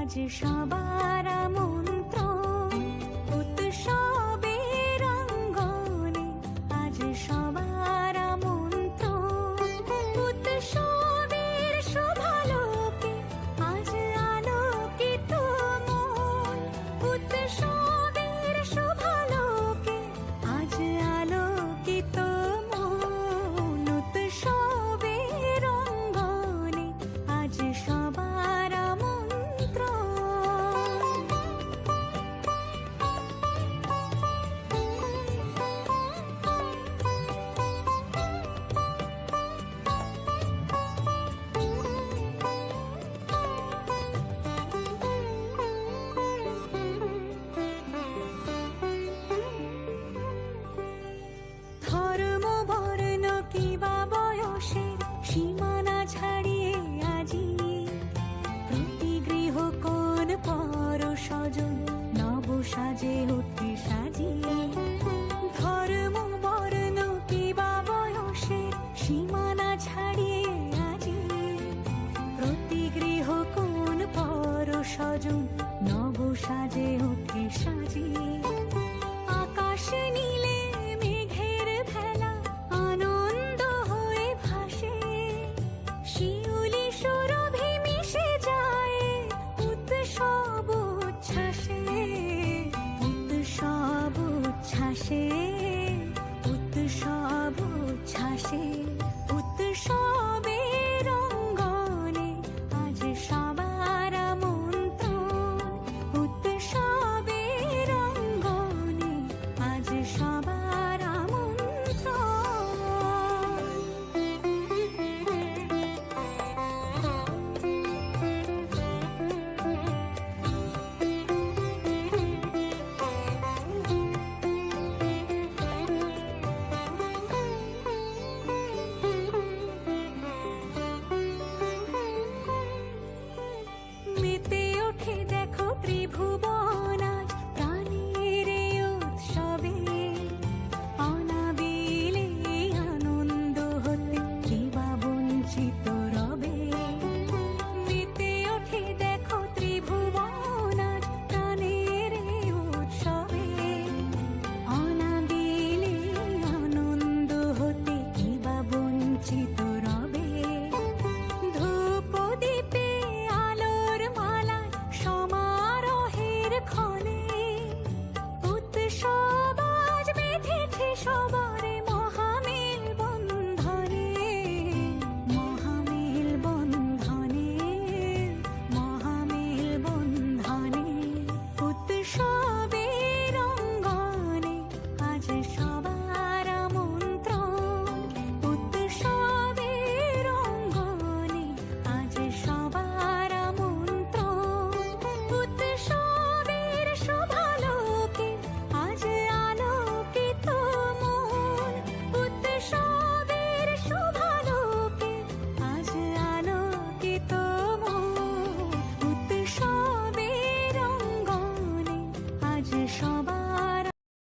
আজ সবার আমন্ত্রণ উৎসবের অঙ্গনে, আজ সবার আমন্ত্রণ উৎসবের শোভালোকে, আজ আলোকিত মন উৎসবের শোভালোকে, আজ আলোকিত মন উৎসবের অঙ্গনে, আজ সবার ধর্ম বর্ণ কিবা বয়সের সীমানা ছাড়িয়ে আজি প্রতি গৃহ কোন পর স্বজন নব সাজে উঠে সাজিয়ে। ধর্ম বর্ণ কিবা বয়সের সীমানা ছাড়িয়ে আজি প্রতি গৃহ কোন পর স্বজন নব সাজে উঠে সাজিয়ে। আকাশ নীলে মেঘের ভেলা আনন্দ হয়ে ভাসে, শিউলি সুরভি মিশে যায় উৎসব উচ্ছ্বাসে, উৎসব উচ্ছ্বাসে, উৎসব উচ্ছ্বাসে।